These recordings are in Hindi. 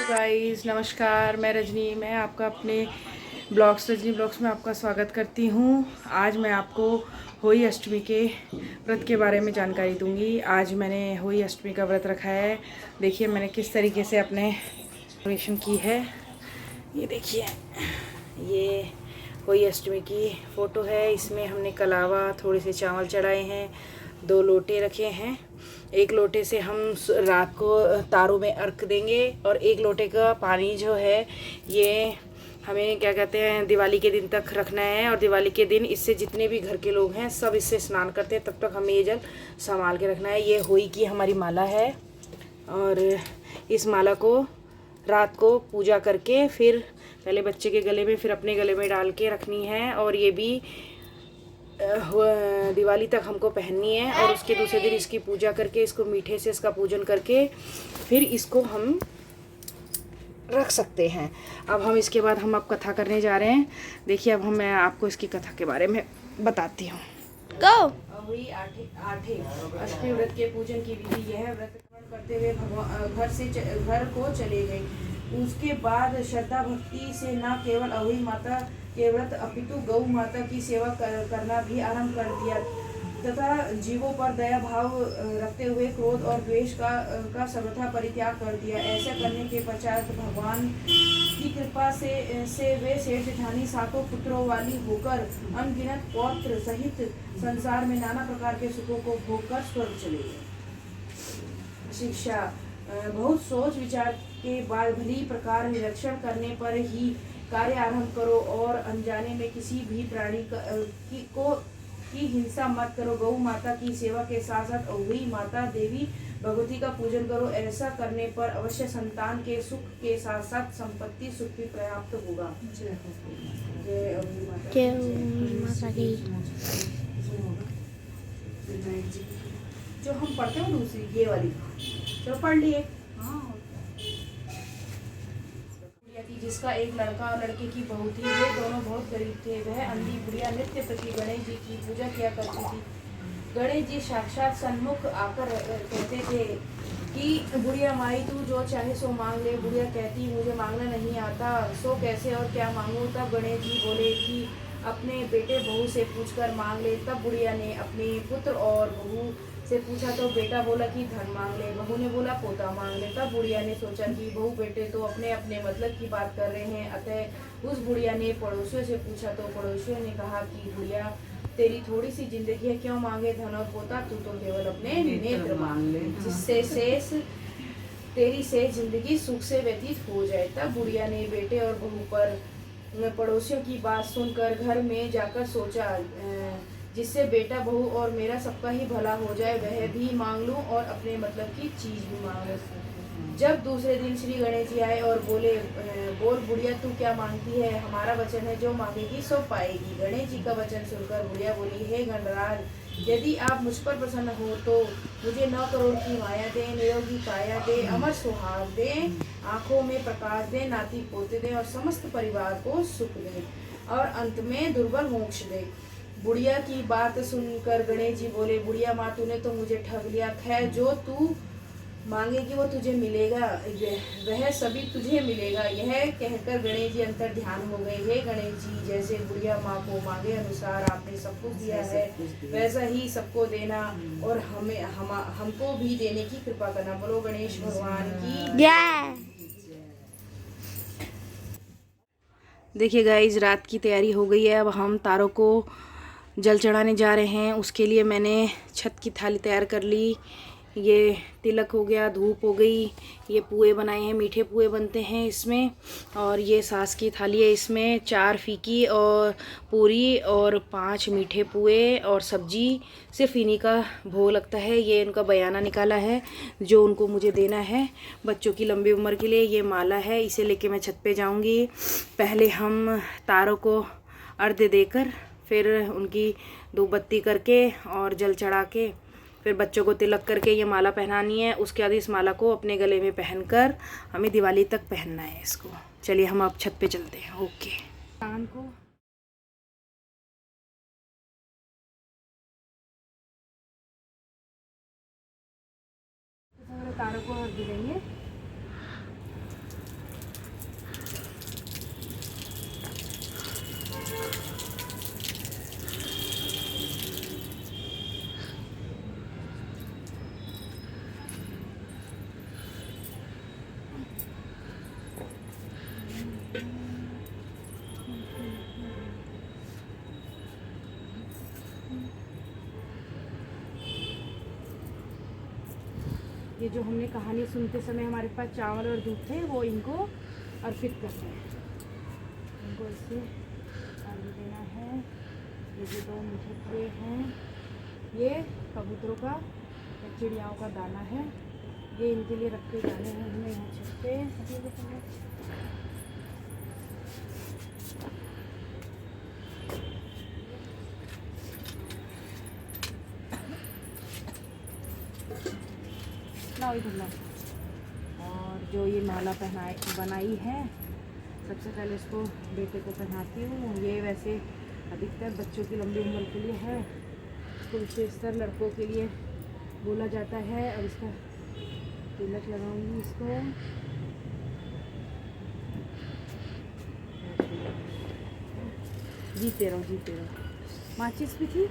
गाइस, नमस्कार। मैं रजनी, मैं आपका अपने ब्लॉग्स रजनी ब्लॉग्स में आपका स्वागत करती हूँ। आज मैं आपको होली अष्टमी के व्रत के बारे में जानकारी दूंगी। आज मैंने होली अष्टमी का व्रत रखा है। देखिए मैंने किस तरीके से अपने डेकोरेशन की है। ये देखिए, ये होली अष्टमी की फ़ोटो है। इसमें हमने कलावा, थोड़े से चावल चढ़ाए हैं, 2 लोटे रखे हैं। एक लोटे से हम रात को तारों में अर्घ देंगे और एक लोटे का पानी जो है ये हमें क्या कहते हैं दिवाली के दिन तक रखना है। और दिवाली के दिन इससे जितने भी घर के लोग हैं सब इससे स्नान करते हैं, तब तक हमें ये जल संभाल के रखना है। ये होली की हमारी माला है और इस माला को रात को पूजा करके फिर पहले बच्चे के गले में फिर अपने गले में डाल के रखनी है। और ये भी दिवाली तक हमको पहननी है। और उसके दूसरे दिन इसकी पूजा करके, इसको मीठे से इसका पूजन करके फिर इसको हम रख सकते हैं। अब हम इसके बाद हम अब कथा करने जा रहे हैं। देखिए अब मैं आपको इसकी कथा के बारे में बताती हूँ। हुई आठे अष्टमी व्रत के पूजन की विधि। यह व्रत करते हुए भगवान घर को चले गए। उसके बाद श्रद्धा भक्ति से न केवल अहुई माता के व्रत अपितु गौ माता की सेवा करना भी आरंभ कर दिया तथा जीवों पर दया भाव रखते हुए क्रोध और द्वेष का सर्वथा परित्याग कर दिया। ऐसा करने के पश्चात भगवान की कृपा से वे सेठ जेठानी सातों पुत्रों वाली होकर अनगिनत पौत्र सहित संसार में नाना प्रकार के सुखों को भोग कर स्वर्ग चले गए। शिक्षा: बहुत सोच विचार के बाद भली प्रकार निरीक्षण करने पर ही कार्य आरंभ करो और अनजाने में किसी भी प्राणी की हिंसा मत करो। गौ माता की सेवा के साथ साथ अहुई माता देवी भगवती का पूजन करो। ऐसा करने पर अवश्य संतान के सुख के साथ साथ संपत्ति सुख भी प्राप्त होगा। जो हम पढ़ते हैं दूसरी ये वाली जो पढ़ लिए। जिसका एक लड़का और लड़के की बहू थी। वे दोनों बहुत गरीब थे। वह अंधी बुढ़िया नित्य प्रति गणेश जी की पूजा किया करती थी। गणेश जी साक्षात सन्मुख आकर कहते थे कि बुढ़िया माई तू जो चाहे सो मांग ले। बुढ़िया कहती मुझे मांगना नहीं आता, सो कैसे और क्या मांगूं। तब गणेश जी बोले कि अपने बेटे बहू से पूछकर मांग ले। तब बुढ़िया ने अपने पुत्र और बहू से पूछा तो बेटा बोला कि धन मांग ले, बहू ने बोला पोता मांग ले। तब बुढ़िया ने सोचा कि बहू बेटे तो अपने अपने मतलब की बात कर रहे हैं। अतः उस बुढ़िया ने पड़ोसियों से पूछा तो पड़ोसियों ने कहा कि बुढ़िया तेरी थोड़ी सी जिंदगी है, क्यों मांगे धन और पोता, तू तो केवल अपने नेत्र मांग ले, जिससे शेष तेरी से जिंदगी सुख से व्यतीत हो जाए। तब बुढ़िया ने बेटे और बहू पर पड़ोसियों की बात सुनकर घर में जाकर सोचा जिससे बेटा बहू और मेरा सबका ही भला हो जाए, वह भी मांग लूं और अपने मतलब की चीज भी मांग लूं। जब दूसरे दिन श्री गणेश जी आए और बोले बोल बुढ़िया तू क्या मांगती है, हमारा वचन है जो मांगेगी सो पाएगी। गणेश जी का वचन सुनकर बुढ़िया बोली, हे गणराज, यदि आप मुझ पर प्रसन्न हो तो मुझे 9 करोड़ की माया दे, निरोगी काया दे, अमर सुहाग दे, आंखों में प्रकाश दे, नाती पोते दे और समस्त परिवार को सुख दे और अंत में दुर्बल मोक्ष दे। बुढ़िया की बात सुनकर गणेश जी बोले, बुढ़िया माँ तूने तो मुझे ठग लिया। खैर जो तू मांगेगी वो तुझे मिलेगा, वह सभी तुझे मिलेगा। यह कहकर गणेश जी अंतर ध्यान हो गए। हे गणेश जी, जैसे बुढ़िया माँ को मांगे अनुसार आपने सब कुछ दिया है, वैसा ही सबको देना और हमको भी देने की कृपा करना। बोलो गणेश भगवान की जय। देखिए गाइस, रात की तैयारी हो गई है। अब हम तारों को जल चढ़ाने जा रहे हैं। उसके लिए मैंने छत की थाली तैयार कर ली। ये तिलक हो गया, धूप हो गई, ये पुए बनाए हैं, मीठे पुए बनते हैं इसमें। और ये सास की थाली है, इसमें 4 फीकी और पूरी और 5 मीठे पुए और सब्जी। सिर्फ इन्हीं का भोग लगता है। ये इनका बयाना निकाला है जो उनको मुझे देना है बच्चों की लंबी उम्र के लिए। ये माला है, इसे लेके मैं छत पे जाऊंगी। पहले हम तारों को अर्घ्य देकर फिर उनकी धूप बत्ती करके और जल चढ़ा के फिर बच्चों को तिलक करके ये माला पहनानी है। उसके बाद इस माला को अपने गले में पहनकर हमें दिवाली तक पहनना है इसको। चलिए हम अब छत पे चलते हैं। ओके। कान को तारों को अर्घ्य देंगे। ये जो हमने कहानी सुनते समय हमारे पास चावल और दूध थे वो इनको अर्पित करते हैं। इनको इससे आलू देना है। ये जो 2 मीठे ट्रे हैं ये कबूतरों का या चिड़ियाओं का दाना है। ये इनके लिए रखे जाने हैं हमें यहाँ छत पे। ना इधर। और जो ये माला बनाई है, सबसे पहले इसको बेटे को पहनाती हूँ। ये वैसे अधिकतर बच्चों की लंबी उम्र के लिए है, इसको विशेषतर लड़कों के लिए बोला जाता है। अब इसका तिलक लगाऊंगी इसको। जीते रहो जीते रहो। माचिस भी थी,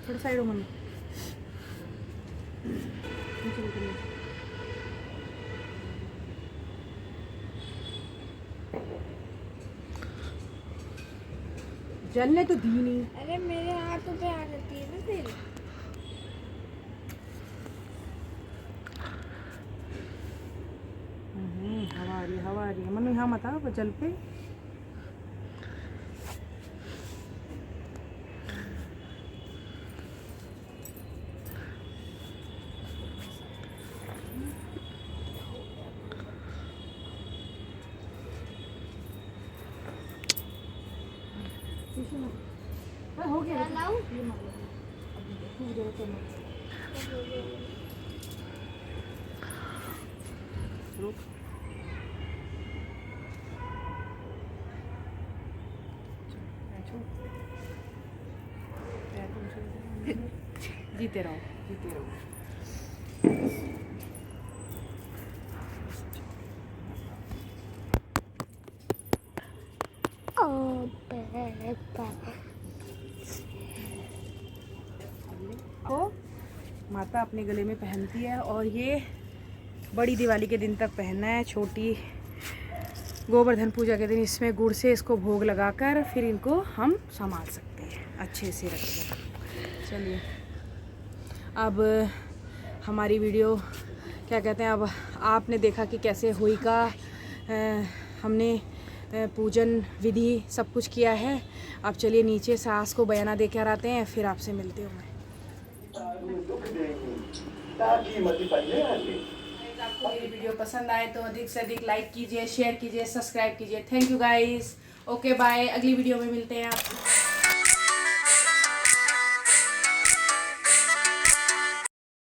थोड़ा साइड हो मम्मी। जलने तो दी नहीं। अरे मेरे हाथों पे आ जाती है ना फिर। हवा आ रही है मम्मी। यहाँ मत आओ जल पे। हो गया जीते रहो जीते रहो। को माता अपने गले में पहनती है और ये बड़ी दिवाली के दिन तक पहनना है। छोटी गोवर्धन पूजा के दिन इसमें गुड़ से इसको भोग लगाकर फिर इनको हम संभाल सकते हैं अच्छे से रखकर। चलिए अब हमारी वीडियो क्या कहते हैं, अब आपने देखा कि कैसे होलिका हमने पूजन विधि सब कुछ किया है। अब चलिए नीचे सास को बयाना दे कर आते हैं, फिर आपसे मिलती हूँ मैं। आपको मेरी वीडियो पसंद आए तो अधिक से अधिक लाइक कीजिए, शेयर कीजिए, सब्सक्राइब कीजिए। Thank you guys. Okay bye. अगली वीडियो में मिलते हैं आप।